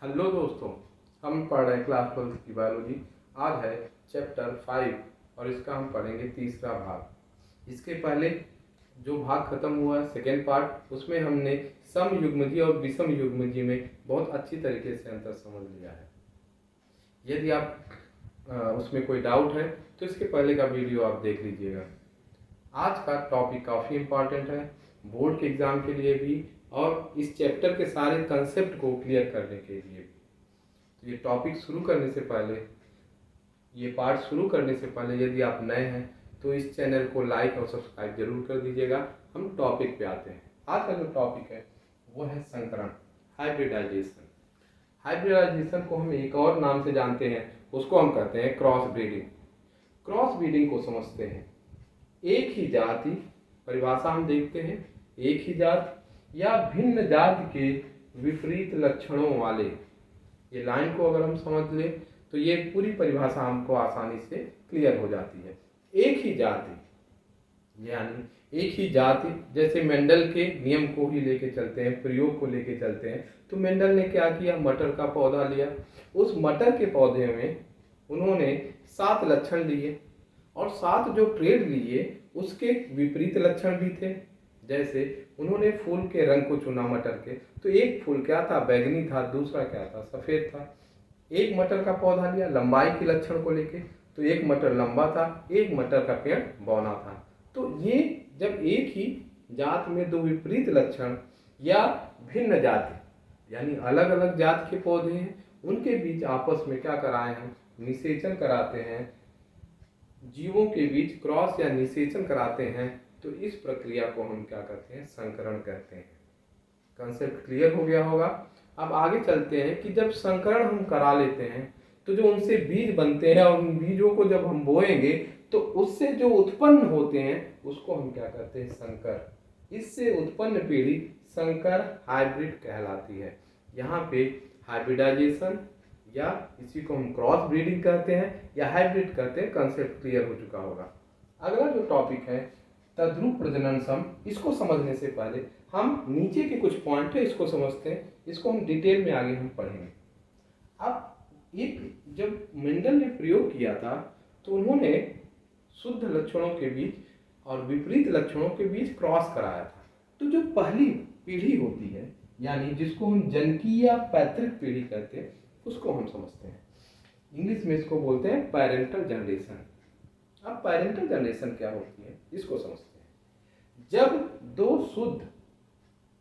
Hello दोस्तों, हम पढ़ रहे हैं क्लास 12 की बायोलॉजी। आज है चैप्टर 5 और इसका हम पढ़ेंगे तीसरा भाग। इसके पहले जो भाग खत्म हुआ है सेकेंड पार्ट, उसमें हमने सम युग्मजीय और विषम युग्मजीय में बहुत अच्छी तरीके से अंतर समझ लिया है। यदि आप उसमें कोई डाउट है तो इसके पहले का वीडियो आप देख लीजिएगा। आज का टॉपिक काफ़ी इम्पॉर्टेंट है बोर्ड के एग्ज़ाम के लिए भी और इस चैप्टर के सारे कंसेप्ट को क्लियर करने के लिए भी। तो ये टॉपिक शुरू करने से पहले, ये पार्ट शुरू करने से पहले यदि आप नए हैं तो इस चैनल को लाइक और सब्सक्राइब जरूर कर दीजिएगा। हम टॉपिक पे आते हैं। आज का जो टॉपिक है वो है संकरण, हाइब्रिडाइजेशन। हाइब्रिडाइजेशन को हम एक और नाम से जानते हैं, उसको हम कहते हैं क्रॉस ब्रीडिंग। क्रॉस ब्रीडिंग को समझते हैं, एक ही जाति, परिभाषा हम देखते हैं, एक ही जाति या भिन्न जाति के विपरीत लक्षणों वाले। ये लाइन को अगर हम समझ लें तो ये पूरी परिभाषा हमको आसानी से क्लियर हो जाती है। एक ही जाति यानी एक ही जाति, जैसे मेंडल के नियम को ही लेके चलते हैं, प्रयोग को लेके चलते हैं। तो मेंडल ने क्या किया, मटर का पौधा लिया, उस मटर के पौधे में उन्होंने 7 लक्षण लिए और 7 जो ट्रेड लिए उसके विपरीत लक्षण भी थे। जैसे उन्होंने फूल के रंग को चुना मटर के, तो एक फूल क्या था, बैंगनी था, दूसरा क्या था, सफ़ेद था। एक मटर का पौधा लिया लंबाई के लक्षण को लेके, तो एक मटर लंबा था, एक मटर का पेड़ बौना था। तो ये जब एक ही जात में दो विपरीत लक्षण या भिन्न जाति यानी अलग अलग जात के पौधे हैं, उनके बीच आपस में क्या कराए हैं, निषेचन कराते हैं, जीवों के बीच क्रॉस या निषेचन कराते हैं। तो इस प्रक्रिया को हम क्या कहते हैं, संकरण कहते हैं। कंसेप्ट क्लियर हो गया होगा। अब आगे चलते हैं कि जब संकरण हम करा लेते हैं तो जो उनसे बीज बनते हैं और उन बीजों को जब हम बोएंगे तो उससे जो उत्पन्न होते हैं उसको हम क्या कहते हैं, संकर। इससे उत्पन्न पीढ़ी संकर हाइब्रिड कहलाती है। यहाँ पे हाइब्रिडाइजेशन या इसी को हम क्रॉस ब्रीडिंग कहते हैं या हाइब्रिड कहते हैं। कंसेप्ट क्लियर हो चुका होगा। अगला जो टॉपिक है तद्रुप प्रजनन सम, इसको समझने से पहले हम नीचे के कुछ पॉइंट है इसको समझते हैं। इसको हम डिटेल में आगे हम पढ़ेंगे। अब एक जब मेंडल ने प्रयोग किया था तो उन्होंने शुद्ध लक्षणों के बीच और विपरीत लक्षणों के बीच क्रॉस कराया था। तो जो पहली पीढ़ी होती है यानी जिसको हम जनकीय या पैतृक पीढ़ी कहते हैं, उसको हम समझते हैं। इंग्लिश में इसको बोलते हैं पेरेंटल जनरेशन। अब पेरेंटल जनरेशन क्या होती है इसको समझते हैं। जब दो शुद्ध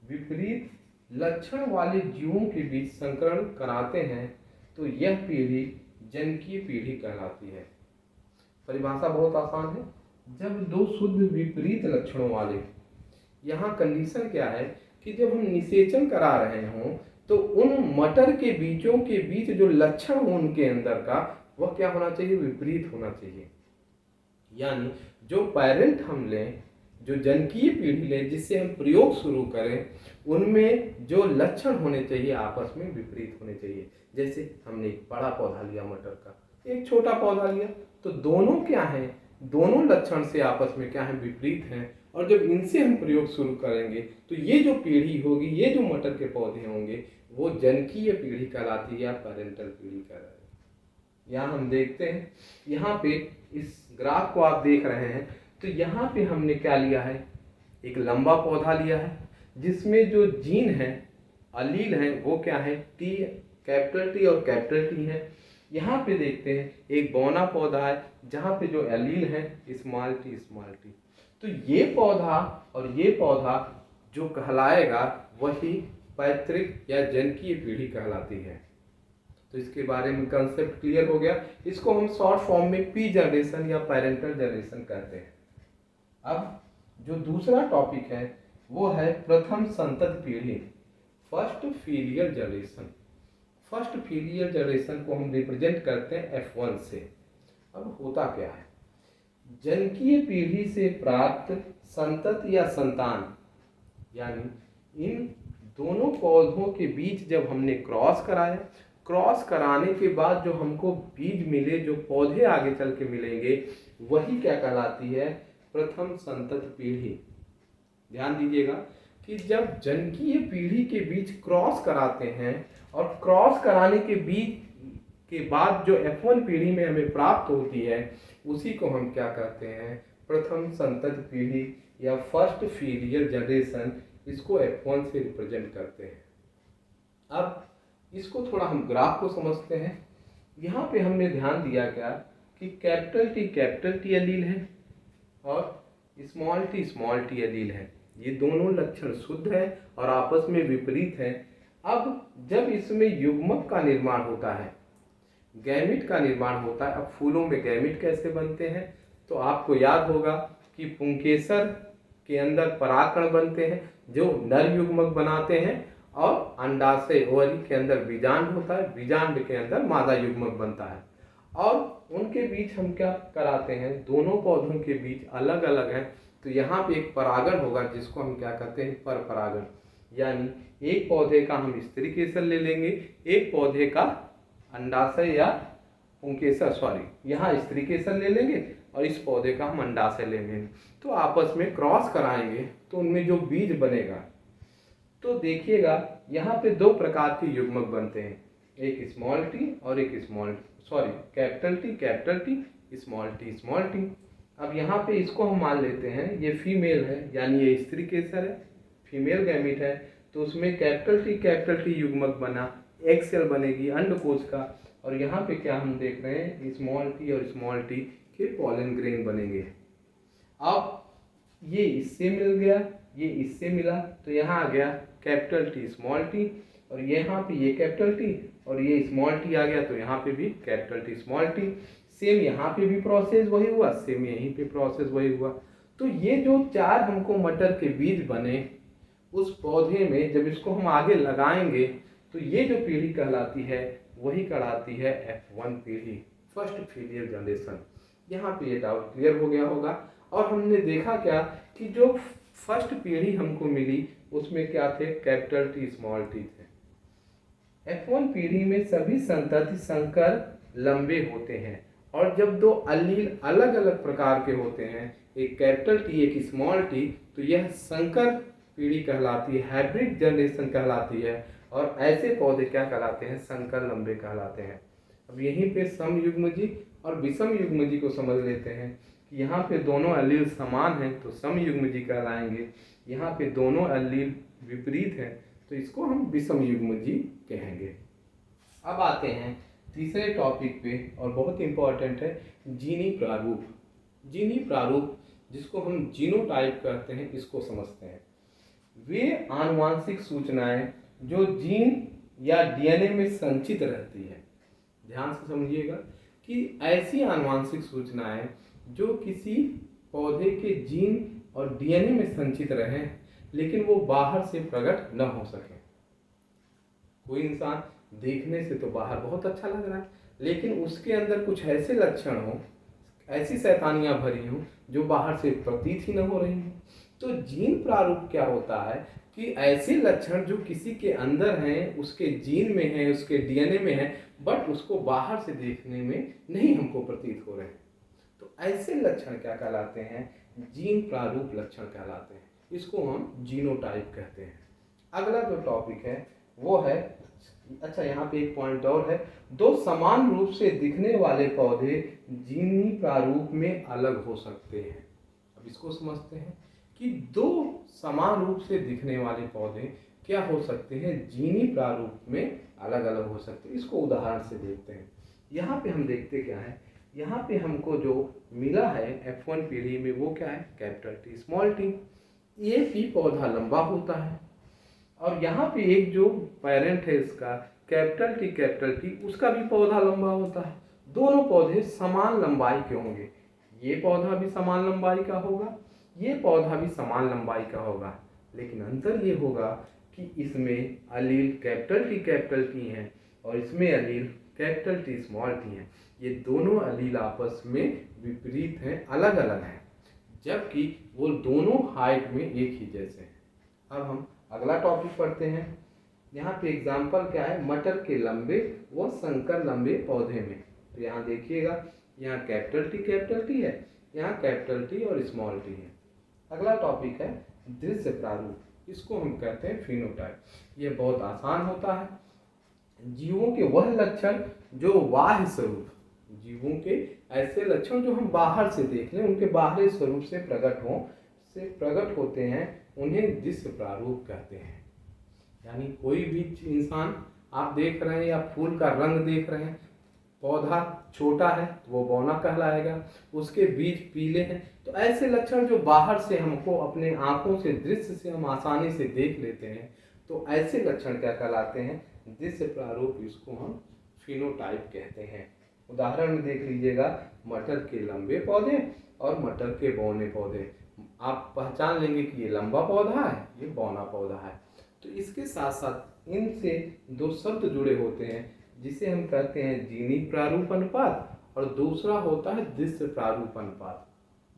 विपरीत लक्षण वाले जीवों के बीच संकरण कराते हैं तो यह पीढ़ी जनकीय पीढ़ी कहलाती है। परिभाषा बहुत आसान है। जब दो शुद्ध विपरीत लक्षणों वाले, यहाँ कंडीशन क्या है कि जब हम निषेचन करा रहे हों तो उन मटर के बीजों के बीच जो लक्षण हो उनके अंदर का, वह क्या होना चाहिए, विपरीत होना चाहिए। यानी जो पेरेंट हम लें, जो जनकीय पीढ़ी लें, जिससे हम प्रयोग शुरू करें, उनमें जो लक्षण होने चाहिए आपस में विपरीत होने चाहिए। जैसे हमने एक बड़ा पौधा लिया मटर का, एक छोटा पौधा लिया, तो दोनों क्या हैं, दोनों लक्षण से आपस में क्या है, विपरीत हैं। और जब इनसे हम प्रयोग शुरू करेंगे तो ये जो पीढ़ी होगी, ये जो मटर के पौधे होंगे, वो जनकीय पीढ़ी कहलाती है या पेरेंटल पीढ़ी कहलाती है। यहाँ हम देखते हैं, यहाँ पे इस ग्राफ को आप देख रहे हैं, तो यहाँ पे हमने क्या लिया है, एक लंबा पौधा लिया है जिसमें जो जीन है, अलील है, वो क्या है, टी, कैपिटल टी और कैपिटल टी है। यहाँ पे देखते हैं एक बौना पौधा है जहाँ पे जो अलील है स्मॉल टी स्मॉल टी। तो ये पौधा और ये पौधा जो कहलाएगा वही पैतृक या जनकीय पीढ़ी कहलाती है। तो इसके बारे में कंसेप्ट क्लियर हो गया। इसको हम शॉर्ट फॉर्म में पी जनरेशन या पेरेंटल जनरेशन कहते हैं। अब जो दूसरा टॉपिक है वो है प्रथम संतत पीढ़ी, first filial generation. First filial generation को हम रिप्रेजेंट करते हैं F1 से। अब होता क्या है, जनकीय पीढ़ी से प्राप्त संतत या संतान, यानी इन दोनों पौधों के बीच जब हमने क्रॉस कराया, क्रॉस कराने के बाद जो हमको बीज मिले, जो पौधे आगे चल के मिलेंगे, वही क्या कहलाती है, प्रथम संतत पीढ़ी। ध्यान दीजिएगा, कि जब जनकीय पीढ़ी के बीच क्रॉस कराते हैं और क्रॉस कराने के बीच के बाद जो F1 पीढ़ी में हमें प्राप्त होती है उसी को हम क्या कहते हैं, प्रथम संतति पीढ़ी या फर्स्ट फीलियर जनरेशन, इसको F1 से रिप्रेजेंट करते हैं। अब इसको थोड़ा हम ग्राफ को समझते हैं। यहाँ पे हमने ध्यान दिया क्या कि कैपिटल टी एलील है और स्मॉल टी एलील है। ये दोनों लक्षण शुद्ध है और आपस में विपरीत है। अब जब इसमें युग्मक का निर्माण होता है, गैमिट का निर्माण होता है। अब फूलों में गैमिट कैसे बनते हैं, तो आपको याद होगा कि पुंकेसर के अंदर परागकण बनते हैं जो नर युग्मक बनाते हैं और अंडाशय ओवरी के अंदर बीजांड होता है, बीजांड के अंदर मादा युग्मक बनता है। और उनके बीच हम क्या कराते हैं, दोनों पौधों के बीच अलग अलग है, तो यहाँ पे एक परागण होगा जिसको हम क्या कहते हैं, पर परागण। यानी एक पौधे का हम स्त्री केसर ले लेंगे, एक पौधे का अंडाशय या पुंकेसर यहाँ स्त्री केसर ले लेंगे और इस पौधे का हम अंडाशय ले लेंगे। तो आपस में क्रॉस कराएंगे तो उनमें जो बीज बनेगा, तो देखिएगा यहाँ पे दो प्रकार के युग्मक बनते हैं, एक स्मॉल टी और एक कैपिटल टी स्मॉल टी। अब यहाँ पे इसको हम मान लेते हैं ये फीमेल है, यानी ये स्त्री केसर है, फीमेल गैमीट है, तो उसमें कैपिटल टी युग्मक बना, एक सेल बनेगी अंडकोश का। और यहाँ पे क्या हम देख रहे हैं, स्मॉल टी और स्मॉल टी के पॉलन ग्रेन बनेंगे। अब ये इससे मिल गया, ये इससे मिला, तो यहाँ आ गया कैपिटल टी स्मॉल टी, और यहाँ पे ये कैपिटल टी और ये स्मॉल टी आ गया, तो यहाँ पे भी capital T small T. Same यहाँ पे भी प्रोसेस वही हुआ, सेम यहीं पे प्रोसेस वही हुआ। तो ये जो चार हमको मटर के बीज बने उस पौधे में, जब इसको हम आगे लगाएंगे तो ये जो पीढ़ी कहलाती है वही कहलाती है F1 पीढ़ी, फर्स्ट फीलियर जनरेशन। यहाँ पे ये डाउट क्लियर हो गया होगा। और हमने देखा क्या कि जो फर्स्ट पीढ़ी हमको मिली उसमें क्या थे, कैपिटल टी स्मॉल टी थे। F1 पीढ़ी में सभी संतति संकर लंबे होते हैं, और जब दो अलील अलग अलग प्रकार के होते हैं, एक कैपिटल टी एक स्मॉल टी, तो यह संकर पीढ़ी कहलाती है, हाइब्रिड जनरेशन कहलाती है। और ऐसे पौधे क्या कहलाते हैं, संकर लंबे कहलाते हैं। अब यहीं पे समयुग्मजी और विषमयुग्मजी को समझ लेते हैं कि यहाँ पे दोनों अलील समान हैं तो समयुग्मजी कहलाएंगे, यहाँ पे दोनों अलील विपरीत हैं तो इसको हम विषमयुग्मजी कहेंगे। अब आते हैं तीसरे टॉपिक पे, और बहुत इंपॉर्टेंट है, जीनी प्रारूप। जीनी प्रारूप जिसको हम जीनोटाइप कहते हैं, इसको समझते हैं। वे आनुवांशिक सूचनाएं जो जीन या डीएनए में संचित रहती है। ध्यान से समझिएगा कि ऐसी आनुवांशिक सूचनाएं जो किसी पौधे के जीन और डीएनए में संचित रहें लेकिन वो बाहर से प्रकट न हो सके। कोई इंसान देखने से तो बाहर बहुत अच्छा लग रहा है, लेकिन उसके अंदर कुछ ऐसे लक्षण हो, ऐसी शैतानियां भरी हों जो बाहर से प्रतीत ही न हो रही हैं। तो जीन प्रारूप क्या होता है कि ऐसे लक्षण जो किसी के अंदर हैं, उसके जीन में हैं, उसके डीएनए में हैं, बट उसको बाहर से देखने में नहीं हमको प्रतीत हो रहे हैं, तो ऐसे लक्षण क्या कहलाते हैं, जीन प्रारूप लक्षण कहलाते हैं। इसको हम जीनोटाइप कहते हैं। अगला जो टॉपिक है वो है, अच्छा यहाँ पे एक पॉइंट और है, दो समान रूप से दिखने वाले पौधे जीनी प्रारूप में अलग हो सकते हैं। अब इसको समझते हैं कि दो समान रूप से दिखने वाले पौधे क्या हो सकते हैं, जीनी प्रारूप में अलग अलग हो सकते हैं। इसको उदाहरण से देखते हैं। यहाँ पे हम देखते क्या है, यहाँ पे हमको जो मिला है F1 पीढ़ी में वो क्या है, कैपिटल टी स्मॉल टी। ये भी पौधा लंबा होता है, और यहाँ पे एक जो पेरेंट है इसका कैपिटल टी उसका भी पौधा लंबा होता है। दोनों पौधे समान लंबाई के होंगे, ये पौधा भी समान लंबाई का होगा, ये पौधा भी समान लंबाई का होगा, लेकिन अंतर ये होगा कि इसमें अलील कैपिटल टी है और इसमें अलील कैपिटल टी स्मॉल टी है। ये दोनों अलील आपस में विपरीत हैं, अलग अलग हैं, जबकि वो दोनों हाइट में एक ही जैसे हैं। अब हम अगला टॉपिक पढ़ते हैं। यहाँ पे एग्जाम्पल क्या है, मटर के लंबे व संकर लंबे पौधे में। तो यहाँ देखिएगा, यहाँ कैपिटल टी है, यहाँ कैपिटल टी और स्मॉल टी है। अगला टॉपिक है दृश्य प्रारूप। इसको हम कहते हैं फिनोटाइप। ये बहुत आसान होता है। जीवों के वह लक्षण जो बाह्य स्वरूप, जीवों के ऐसे लक्षण जो हम बाहर से देख लें, उनके बाहरी स्वरूप से प्रकट होते हैं, उन्हें दृश्य प्रारूप कहते हैं। यानी कोई भी इंसान आप देख रहे हैं या फूल का रंग देख रहे हैं, पौधा छोटा है तो वो बौना कहलाएगा, उसके बीज पीले हैं, तो ऐसे लक्षण जो बाहर से हमको अपने आंखों से दृश्य से हम आसानी से देख लेते हैं, तो ऐसे लक्षण क्या कहलाते हैं? दृश्य प्रारूप। इसको हम फिनोटाइप कहते हैं। उदाहरण में देख लीजिएगा, मटर के लंबे पौधे और मटर के बौने पौधे। आप पहचान लेंगे कि ये लंबा पौधा है, ये बौना पौधा है। तो इसके साथ साथ इनसे दो शब्द जुड़े होते हैं जिसे हम कहते हैं जीनी प्रारूप अनुपात, और दूसरा होता है दृश्य प्रारूप अनुपात।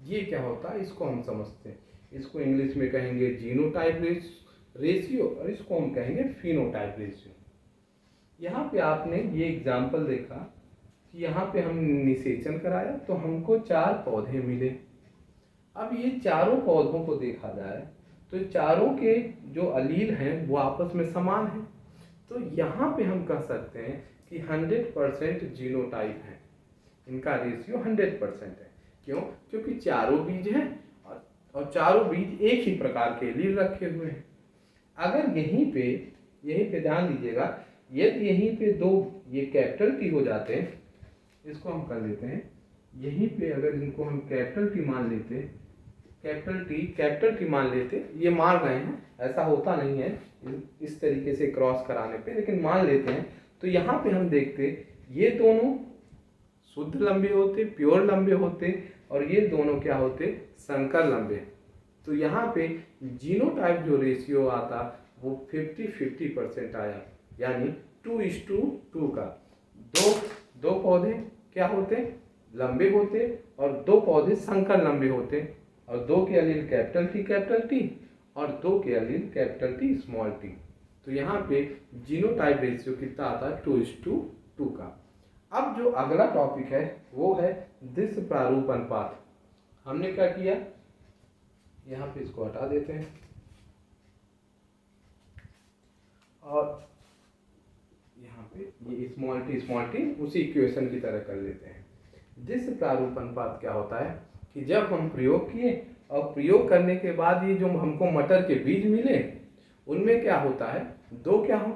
ये क्या होता है इसको हम समझते हैं। इसको इंग्लिश में कहेंगे जीनोटाइप रेशियो और इसको हम कहेंगे फिनोटाइप रेशियो। यहाँ पे आपने ये एग्जाम्पल देखा कि यहाँ पे हम निषेचन कराया तो हमको 4 पौधे मिले। अब ये चारों पौधों को देखा जाए तो चारों के जो अलील हैं वो आपस में समान हैं। तो यहाँ पे हम कह सकते हैं कि 100% जीनोटाइप है, इनका रेशियो 100% है। क्यों? क्योंकि चारों बीज हैं और चारों बीज एक ही प्रकार के एलील रखे हुए हैं। अगर यहीं पे ध्यान दीजिएगा, यदि यहीं पे दो ये कैपिटल टी हो जाते हैं, इसको हम कर लेते हैं, यहीं पे अगर इनको हम कैपिटल टी मान लेते, कैपिटल टी मान लेते, ये मान रहे हैं, ऐसा होता नहीं है इस तरीके से क्रॉस कराने पे, लेकिन मान लेते हैं, तो यहाँ पे हम देखते ये दोनों शुद्ध लंबे होते, प्योर लंबे होते, और ये दोनों क्या होते? संकर लंबे। तो यहाँ पे जीनोटाइप जो रेशियो आता वो 50-50% आया, यानी 2:2 का। दो पौधे क्या होते? लंबे होते, और 2 पौधे संकर लंबे होते, और 2 के अलील कैपिटल टी और 2 के अलील कैपिटल टी स्मॉल टी। तो यहाँ पे जीनोटाइप रेशियो कितना आता है? 2:2 का। अब जो अगला टॉपिक है वो है दृश्य प्रारूप अनुपात। हमने क्या किया, यहाँ पे इसको हटा देते हैं और यहाँ पे ये स्मॉल टी उसी इक्वेशन की तरह कर लेते हैं। दृश्य प्रारूप अनुपात क्या होता है कि जब हम प्रयोग किए और प्रयोग करने के बाद ये जो हमको मटर के बीज मिले, उनमें क्या होता है, 2 क्या हो?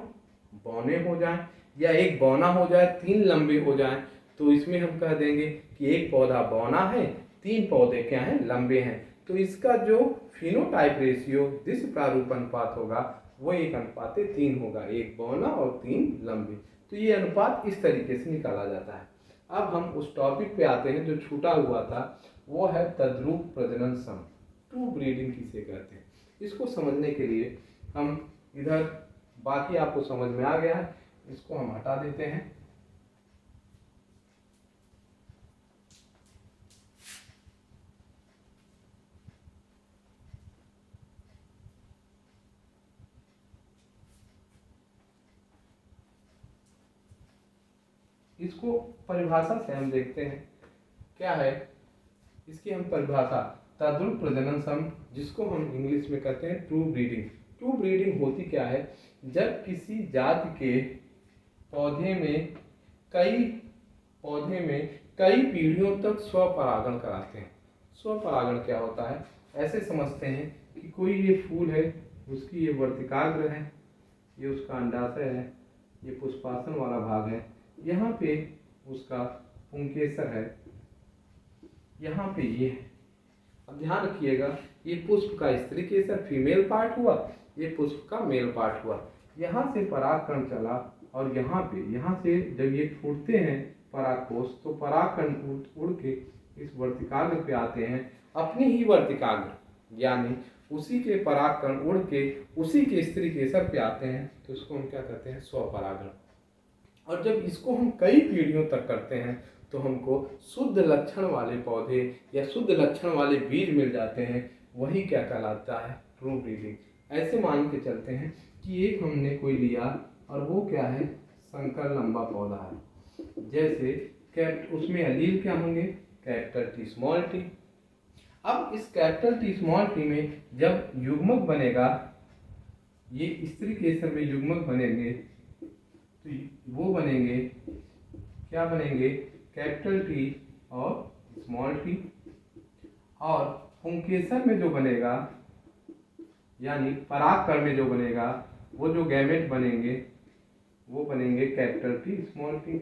बौने हो जाएं, या एक बौना हो जाए, 3 लंबे हो जाएं, तो इसमें हम कह देंगे कि एक पौधा बौना है, 3 पौधे क्या हैं? लंबे हैं। तो इसका जो फिनोटाइप रेशियो दृश्य प्रारूप अनुपात होगा वो 1:3 होगा, एक बौना और 3 लंबे। तो ये अनुपात इस तरीके से निकाला जाता है। अब हम उस टॉपिक पे आते हैं जो छूटा हुआ था, वो है तद्रूप प्रजनन सम, ट्रू ब्रीडिंग किसे कहते हैं। इसको समझने के लिए हम इधर, बाकी आपको समझ में आ गया है, इसको हम हटा देते हैं। इसको परिभाषा से हम देखते हैं क्या है इसकी हम परिभाषा, तद्रूप प्रजनन सम, जिसको हम इंग्लिश में कहते हैं ट्रू ब्रीडिंग। ट्रू ब्रीडिंग होती क्या है? जब किसी जाति के पौधे में कई पीढ़ियों तक स्वपरागण कराते हैं। स्वपरागण क्या होता है? ऐसे समझते हैं कि कोई ये फूल है, उसकी ये वर्तिकाग्र है, ये उसका अंडाशय है, ये पुष्पासन वाला भाग है, यहाँ पे उसका पुंकेसर है, यहाँ पे ये है। अब ध्यान रखिएगा, ये पुष्प का स्त्री केसर फीमेल पार्ट हुआ, ये पुष्प का मेल पार्ट हुआ। यहाँ से परागकण चला और यहाँ से जब ये फूटते हैं परागकोश, तो परागकण उड़ के इस वर्तिकाग्र पे आते हैं, अपनी ही वर्तिकाग्र, यानी उसी के परागकण उड़ के उसी के स्त्री केसर पे आते हैं, तो इसको हम क्या कहते हैं? स्वपरागण। और जब इसको हम कई पीढ़ियों तक करते हैं तो हमको शुद्ध लक्षण वाले पौधे या शुद्ध लक्षण वाले बीज मिल जाते हैं, वही क्या कहलाता है? True breeding. ऐसे मान के चलते हैं कि एक हमने कोई लिया और वो क्या है? संकर लंबा पौधा है, जैसे उसमें अलील क्या होंगे? Capital T small T. अब इस कैपिटल टी स्मॉल टी में जब युग्मक बनेगा ये इस तरीके से में युग्मक बनेंगे तो वो बनेंगे, क्या बनेंगे, कैपिटल टी और स्मॉल टी। और पुंकेसर में जो बनेगा यानी परागकण में जो बनेगा वो जो गैमेट बनेंगे वो बनेंगे कैपिटल टी स्मॉल टी।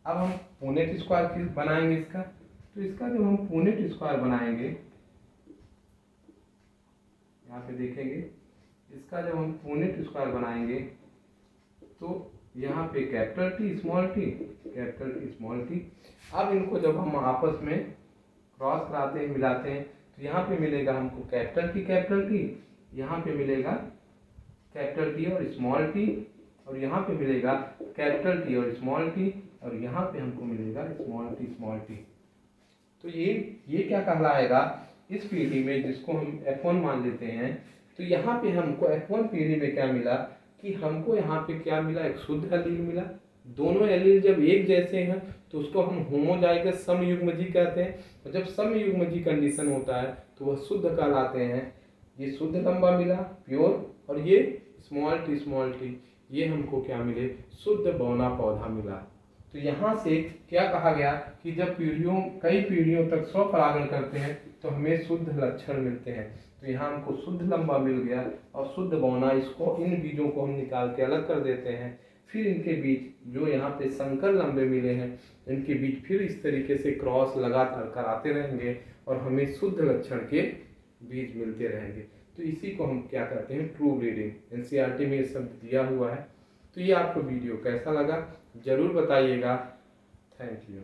अब हम पुनेट स्क्वायर किस बनाएंगे इसका, तो इसका जब हम पुनेट स्क्वायर बनाएंगे, यहाँ पे देखेंगे, इसका जब हम पुनेट स्क्वायर बनाएंगे तो यहाँ पे capital T small T, capital T small T. अब इनको जब हम आपस में क्रॉस कराते हैं, मिलाते हैं, तो यहाँ पे मिलेगा हमको कैपिटल टी, यहाँ पे मिलेगा कैपिटल टी और स्मॉल टी, और यहाँ पे मिलेगा कैपिटल टी और स्मॉल टी, और यहाँ पे हमको मिलेगा स्मॉल टी। तो ये क्या कहलाएगा इस पीढ़ी में, जिसको हम F1 मान लेते हैं। तो यहाँ पे हमको F1 पीढ़ी में क्या मिला कि हमको यहाँ पे क्या मिला, एक शुद्ध एलील मिला। दोनों एलील जब एक जैसे हैं तो उसको हम होमोजाइगस समयुग्मजी कहते हैं, और जब समयुग्मजी कंडीशन होता है तो वह शुद्ध कहलाते हैं। ये शुद्ध लंबा मिला प्योर, और ये स्मॉल टी ये हमको क्या मिले, शुद्ध बौना पौधा मिला। तो यहाँ से क्या कहा गया कि जब कई पीढ़ियों तक स्वपरागण करते हैं तो हमें शुद्ध लक्षण मिलते हैं। तो यहाँ हमको शुद्ध लंबा मिल गया और शुद्ध बौना। इसको इन बीजों को हम निकाल के अलग कर देते हैं, फिर इनके बीच जो यहाँ पे संकर लंबे मिले हैं इनके बीच फिर इस तरीके से क्रॉस लगातार कराते रहेंगे और हमें शुद्ध लक्षण के बीज मिलते रहेंगे। तो इसी को हम क्या कहते हैं, ट्रू ब्रीडिंग। एनसीईआरटी में ये शब्द दिया हुआ है। तो ये आपको वीडियो कैसा लगा जरूर बताइएगा। Thank you.